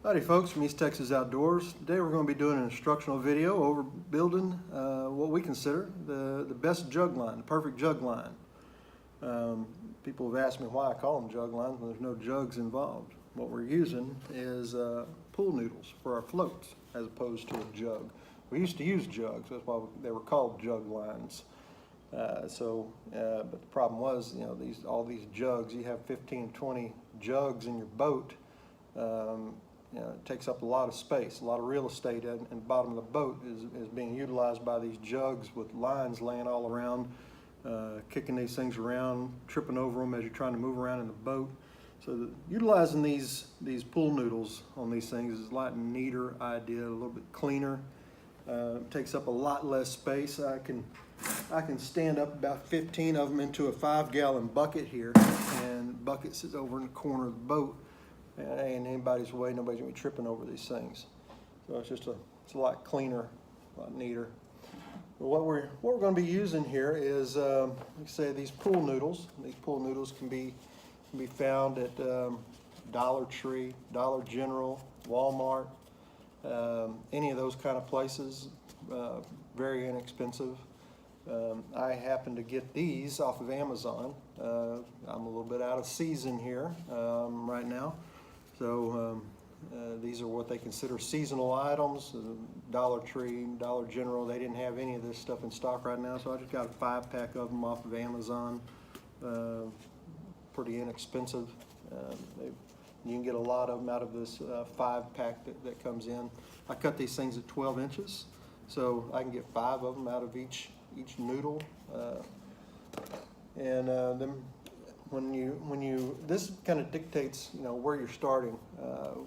Howdy folks from East Texas Outdoors. Today we're going to be doing an instructional video over building what we consider the best jug line, the perfect jug line. People have asked me why I call them jug lines when there's no jugs involved. What we're using is pool noodles for our floats as opposed to a jug. We used to use jugs, that's why they were called jug lines. But the problem was, all these jugs, you have 15, 20 jugs in your boat. It takes up a lot of space, a lot of real estate, and the bottom of the boat is being utilized by these jugs with lines laying all around, kicking these things around, tripping over them as you're trying to move around in the boat. So utilizing these pool noodles on these things is a lot neater idea, a little bit cleaner. Takes up a lot less space. I can stand up about 15 of them into a 5-gallon bucket here, and the bucket sits over in the corner of the boat. And it ain't anybody's way, nobody's gonna be tripping over these things. So it's a lot cleaner, a lot neater. But what we're gonna be using here is, like I say, these pool noodles. These pool noodles can be found at Dollar Tree, Dollar General, Walmart, any of those kind of places. Very inexpensive. I happen to get these off of Amazon. I'm a little bit out of season here right now. So these are what they consider seasonal items. Dollar Tree, Dollar General, they didn't have any of this stuff in stock right now, so I just got a 5-pack of them off of Amazon. Pretty inexpensive. You can get a lot of them out of this 5-pack that comes in. I cut these things at 12 inches, so I can get 5 of them out of each noodle. This kind of dictates, where you're starting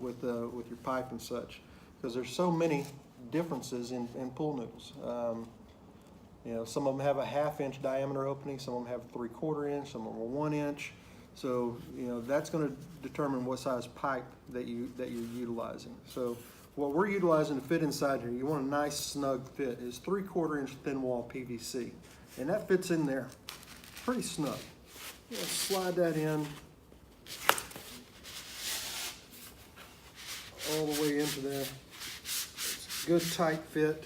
with your pipe and such, because there's so many differences in pool noodles. Some of them have a 1/2-inch diameter opening, some of them have a 3/4 inch, some of them are 1 inch. So that's going to determine what size pipe that you're utilizing. So what we're utilizing to fit inside here, you want a nice snug fit, is 3/4 inch thin wall PVC, and that fits in there pretty snug. Slide that in all the way into there. It's a good tight fit,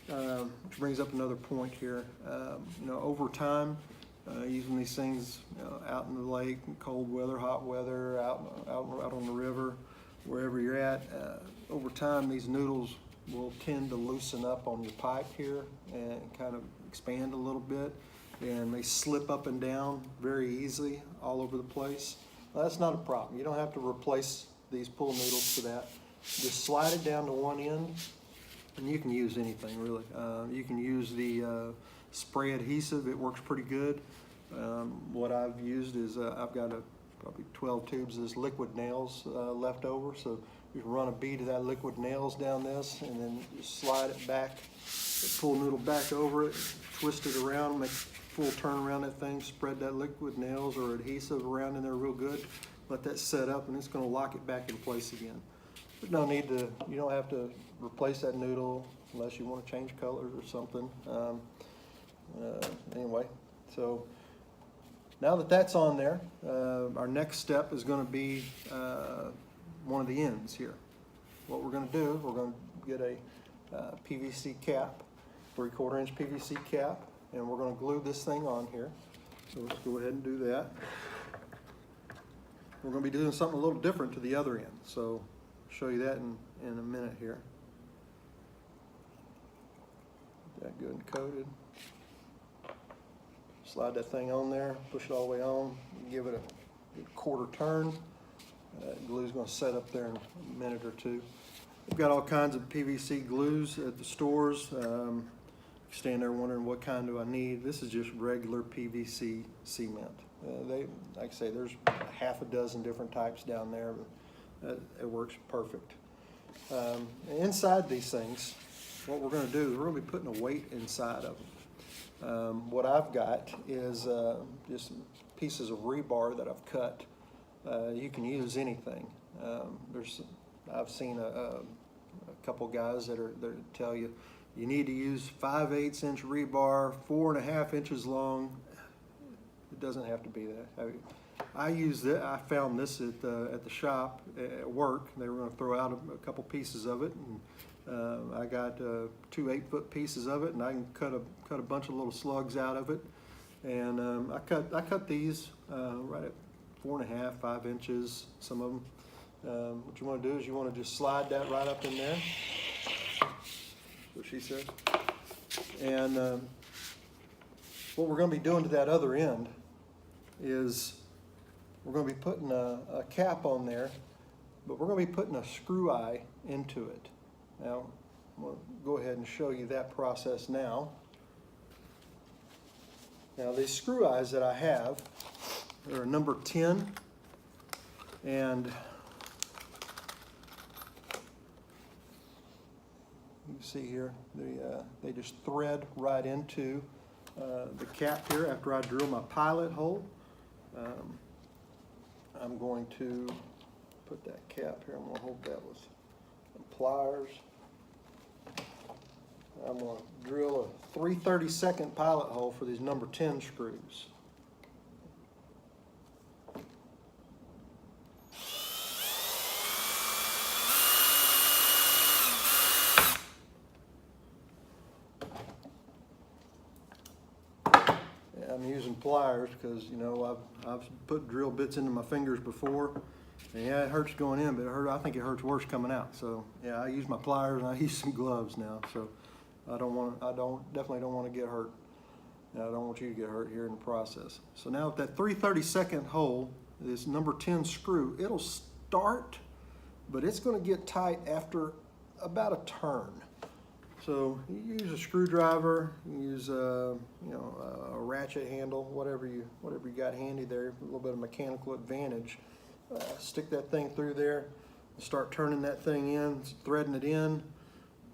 which brings up another point here. Over time, using these things out in the lake, cold weather, hot weather, out on the river, wherever you're at, over time these noodles will tend to loosen up on your pipe here and kind of expand a little bit. And they slip up and down very easily all over the place. Well, that's not a problem. You don't have to replace these pool noodles for that. Just slide it down to one end, and you can use anything really. You can use the spray adhesive. It works pretty good. What I've used is I've got probably 12 tubes of this liquid nails left over. So you can run a bead of that liquid nails down this, and then just slide it back, the pool noodle back over it, twist it around, make full turn around that thing, spread that liquid nails or adhesive around in there real good, let that set up, and it's going to lock it back in place again. But you don't have to replace that noodle unless you want to change colors or something. Anyway, so now that that's on there, our next step is going to be one of the ends here. What we're going to do, we're going to get a PVC cap, 3/4 inch PVC cap, and we're going to glue this thing on here. So let's go ahead and do that. We're going to be doing something a little different to the other end, so I'll show you that in a minute here. Get that good and coated. Slide that thing on there, push it all the way on, give it a 1/4 turn. Glue's going to set up there in a minute or two. We've got all kinds of PVC glues at the stores. Stand there wondering what kind do I need. This is just regular PVC cement. Like I say, there's 6 different types down there, but it works perfect. Inside these things, what we're going to do is we're going to be putting a weight inside of them. What I've got is just pieces of rebar that I've cut. You can use anything. I've seen a couple guys that tell you need to use 5/8 inch rebar, 4.5 inches long. It doesn't have to be that. I used it. I found this at the shop at work. They were going to throw out a couple pieces of it, and I got 2 8-foot pieces of it, and I can cut a bunch of little slugs out of it. And I cut these right at 4.5, 5 inches. Some of them. What you want to do is you want to just slide that right up in there. That's what she said. And what we're going to be doing to that other end is we're going to be putting a cap on there, but we're going to be putting a screw eye into it. Now, I'm going to go ahead and show you that process now. Now, these screw eyes that I have are number 10, and you can see here, they just thread right into the cap here after I drill my pilot hole. I'm going to put that cap here. I'm going to hold that with some pliers. I'm going to drill a 3/32 pilot hole for these number 10 screws. I'm using pliers because, you know, I've put drill bits into my fingers before, and yeah, it hurts going in, but I think it hurts worse coming out. So yeah, I use my pliers and I use some gloves now. So I definitely don't want to get hurt. And I don't want you to get hurt here in the process. So now with that 3/32 hole, this number 10 screw, it'll start, but it's going to get tight after about a turn. So you use a screwdriver, you use a ratchet handle, whatever you got handy there, a little bit of mechanical advantage. Stick that thing through there, start turning that thing in, threading it in.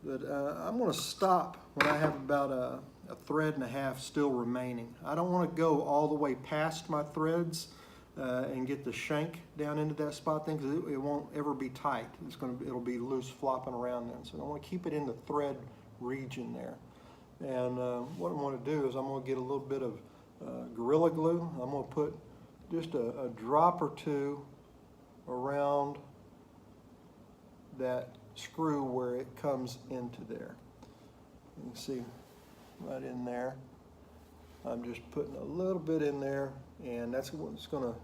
But I'm going to stop when I have about a thread and a half still remaining. I don't want to go all the way past my threads and get the shank down into that spot then, because it won't ever be tight. It'll be loose flopping around then. So I want to keep it in the thread region there. And what I'm going to do is I'm going to get a little bit of Gorilla Glue. I'm going to put just a drop or two around that screw where it comes into there. You can see right in there. I'm just putting a little bit in there, and that's what's going to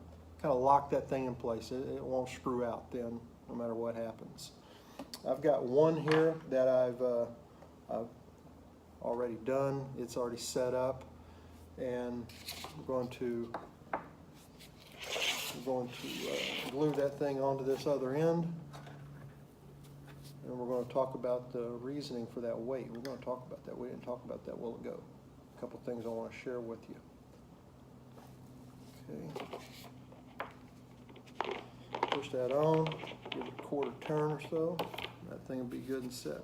kind of lock that thing in place. It won't screw out then, no matter what happens. I've got one here that I've already done. It's already set up, and we're going to glue that thing onto this other end, and we're going to talk about the reasoning for that weight. We're going to talk about that. We didn't talk about that a while ago. A couple things I want to share with you. Okay. Push that on, give it a quarter turn or so. That thing will be good and set.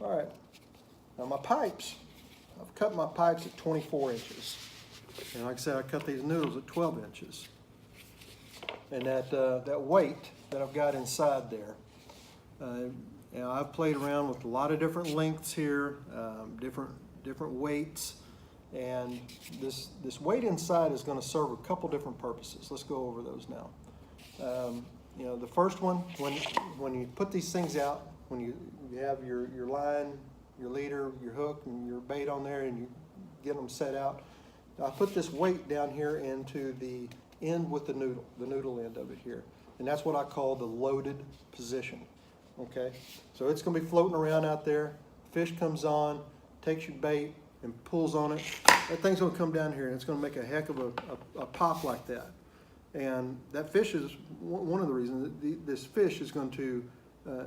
All right. Now my pipes, I've cut my pipes at 24 inches. And like I said, I cut these noodles at 12 inches. And that weight that I've got inside there, you know, I've played around with a lot of different lengths here, different weights. And this weight inside is going to serve a couple different purposes. Let's go over those now. You know, the first one, when you put these things out, when you have your line, your leader, your hook, and your bait on there, and you get them set out, I put this weight down here into the end with the noodle end of it here. And that's what I call the loaded position. Okay, so it's going to be floating around out there. Fish comes on, takes your bait, and pulls on it. That thing's going to come down here, and it's going to make a heck of a pop like that. And that fish is one of the reasons that this fish is going to,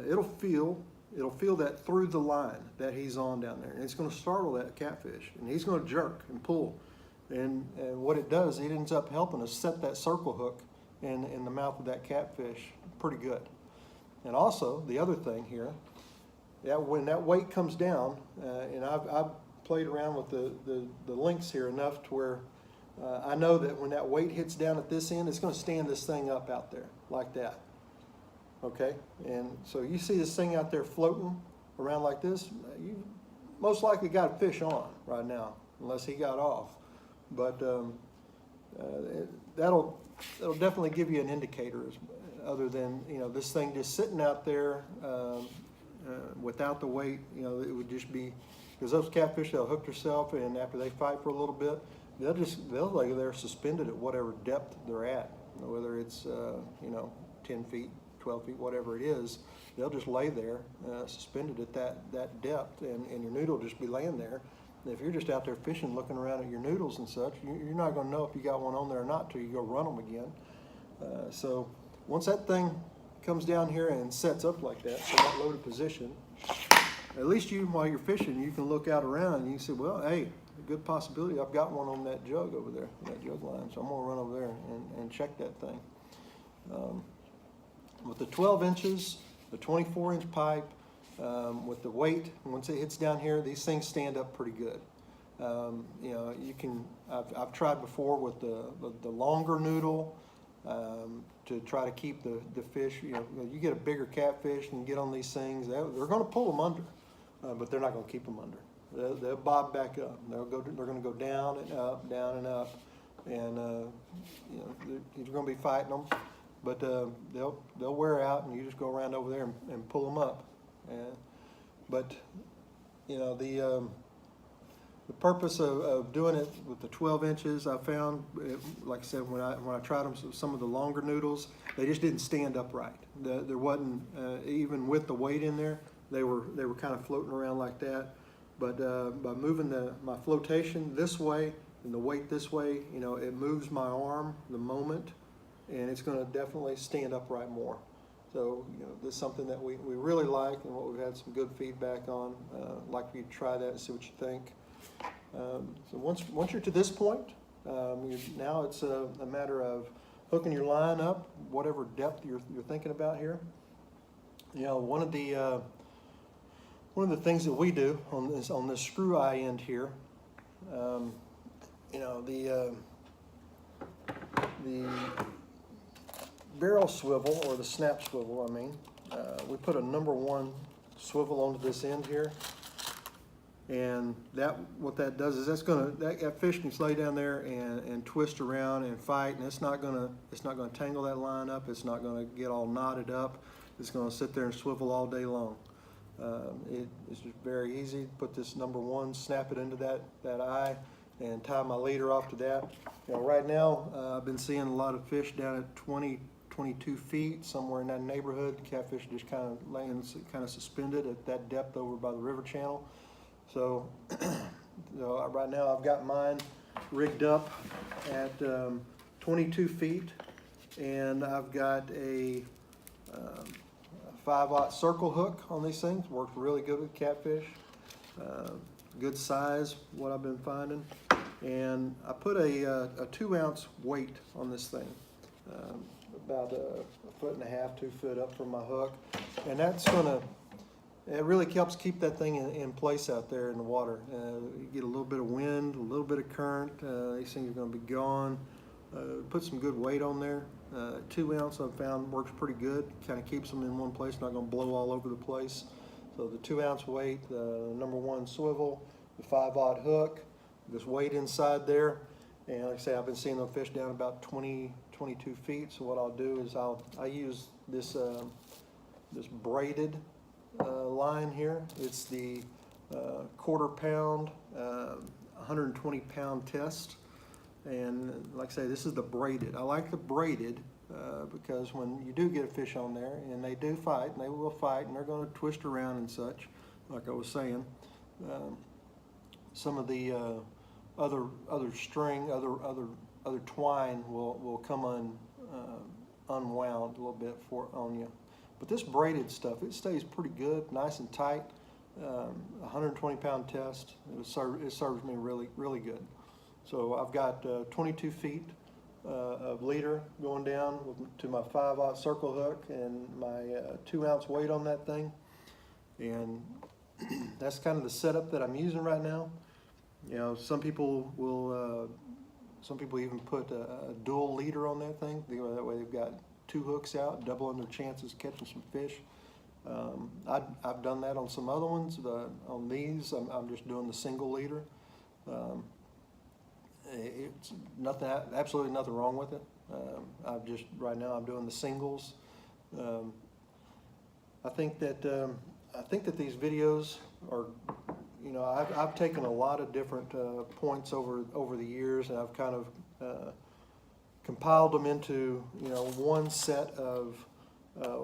it'll feel that through the line that he's on down there. And it's going to startle that catfish, and he's going to jerk and pull. And what it does, it ends up helping us set that circle hook in the mouth of that catfish pretty good. And also, the other thing here, when that weight comes down, and I've played around with the links here enough to where I know that when that weight hits down at this end, it's going to stand this thing up out there like that. Okay, and so you see this thing out there floating around like this, you most likely got a fish on right now, unless he got off. But that'll definitely give you an indicator, other than, you know, this thing just sitting out there without the weight. You know, it would just be, because those catfish, they'll hook themselves, and after they fight for a little bit, they'll lay there suspended at whatever depth they're at, whether it's you know, 10 feet, 12 feet, whatever it is. They'll just lay there suspended at that depth, and your noodle will just be laying there. And if you're just out there fishing, looking around at your noodles and such, you're not going to know if you got one on there or not till you go run them again. So once that thing comes down here and sets up like that, so that loaded position, at least while you're fishing, you can look out around and you can say, well, hey, a good possibility I've got one on that jug over there, that jug line, so I'm going to run over there and check that thing. With the 12 inches, the 24-inch pipe, with the weight, once it hits down here, these things stand up pretty good. You know, you can, I've tried before with the longer noodle to try to keep the fish. You know, you get a bigger catfish and you get on these things, they're going to pull them under, but they're not going to keep them under. They'll bob back up. They're going to go down and up, and you know, you're going to be fighting them, but they'll wear out, and you just go around over there and pull them up. But you know, the purpose of doing it with the 12 inches, I found, like I said, when I tried them, some of the longer noodles, they just didn't stand upright. There wasn't, even with the weight in there, they were kind of floating around like that. But by moving my flotation this way and the weight this way, you know, it moves my arm the moment, and it's going to definitely stand upright more. So, you know, this is something that we really like, and what we've had some good feedback on. Like for you to try that and see what you think. So once you're to this point, now it's a matter of hooking your line up, whatever depth you're thinking about here. You know, one of the things that we do on this screw eye end here, you know, the barrel swivel, or the snap swivel, I mean, we put a #1 swivel onto this end here, and what that does is that fish can lay down there and twist around and fight, and it's not gonna tangle that line up. It's not gonna get all knotted up. It's gonna sit there and swivel all day long. It's just very easy. Put this #1, snap it into that eye, and tie my leader off to that. You know, right now I've been seeing a lot of fish down at 22 feet, somewhere in that neighborhood. Catfish just kind of laying kind of suspended at that depth over by the river channel. So, right now I've got mine rigged up at 22 feet, and I've got a 5/0 circle hook on these things. Works really good with catfish. Good size, what I've been finding. And I put a 2-ounce weight on this thing, about a 1.5 to 2 foot up from my hook, and it really helps keep that thing in place out there in the water. You get a little bit of wind, a little bit of current, these things are going to be gone. Put some good weight on there. 2 ounce I've found works pretty good, kind of keeps them in one place, not going to blow all over the place. So the 2 ounce weight, the #1 swivel, the 5/0 hook, this weight inside there, and like I say, I've been seeing those fish down about 22 feet. So what I'll do is I use this braided line here. It's the 1/4 pound, 120 pound test. And like I say, this is the braided. I like the braided because when you do get a fish on there, and they do fight, and they will fight, and they're going to twist around and such, like I was saying, some of the other string, other twine will come unwound a little bit on you. But this braided stuff, it stays pretty good, nice and tight. 120 pound test. It serves me really, really good. So I've got 22 feet of leader going down to my 5/0 circle hook, and my 2 ounce weight on that thing. And that's kind of the setup that I'm using right now. You know, some people even put a dual leader on that thing. That way they've got 2 hooks out, doubling their chances of catching some fish. I've done that on some other ones, but on these, I'm just doing the single leader. It's nothing, absolutely nothing wrong with it. Right now I'm doing the singles. Um, I think that these videos are, I've taken a lot of different points over the years, and I've kind of compiled them into one set of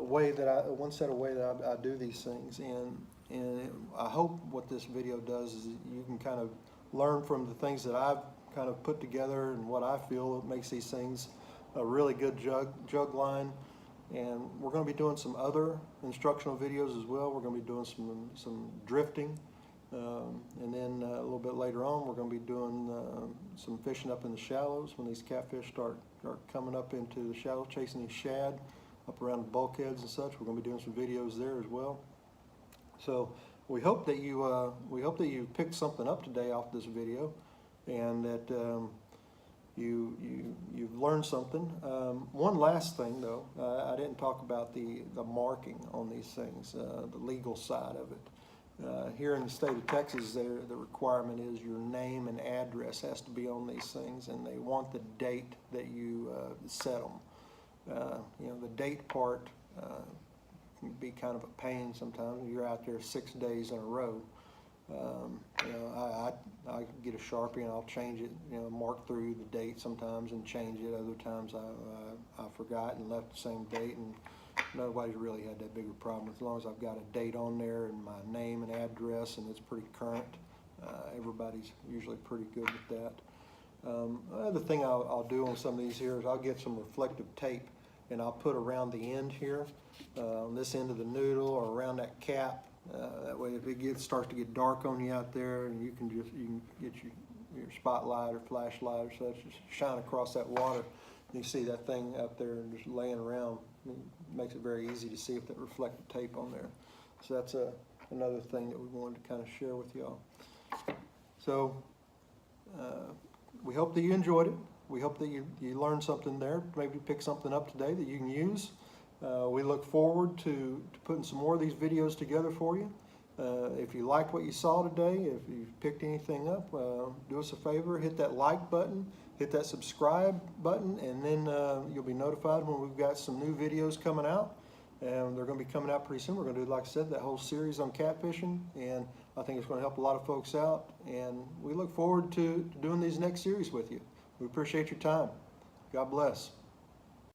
way that I do these things, and I hope what this video does is you can kind of learn from the things that I've kind of put together and what I feel makes these things a really good jug line. And we're going to be doing some other instructional videos as well. We're going to be doing some drifting, and then a little bit later on we're going to be doing some fishing up in the shallows when these catfish start coming up into the shallows, chasing these shad up around the bulkheads and such. We're going to be doing some videos there as well. So we hope that you picked something up today off this video, and that you've learned something. One last thing though, I didn't talk about the marking on these things, the legal side of it. Here in the state of Texas, the requirement is your name and address has to be on these things, and they want the date that you set them. The date part can be kind of a pain sometimes. You're out there 6 days in a row. I get a Sharpie and I'll change it, mark through the date sometimes and change it. Other times I forgot and left the same date, and nobody's really had that big a problem. As long as I've got a date on there and my name and address and it's pretty current, everybody's usually pretty good with that. Another thing I'll do on some of these here is I'll get some reflective tape and I'll put around the end here, on this end of the noodle or around that cap. That way, if it starts to get dark on you out there, and you can get your spotlight or flashlight or such, just shine across that water. You see that thing out there and just laying around. It makes it very easy to see if that reflective tape on there. So that's another thing that we wanted to kind of share with y'all. So we hope that you enjoyed it. We hope that you learned something there. Maybe pick something up today that you can use. We look forward to putting some more of these videos together for you. If you liked what you saw today, if you picked anything up, do us a favor, hit that like button, hit that subscribe button, and then you'll be notified when we've got some new videos coming out. And they're going to be coming out pretty soon. We're going to do, like I said, that whole series on catfishing, and I think it's going to help a lot of folks out. And we look forward to doing these next series with you. We appreciate your time. God bless.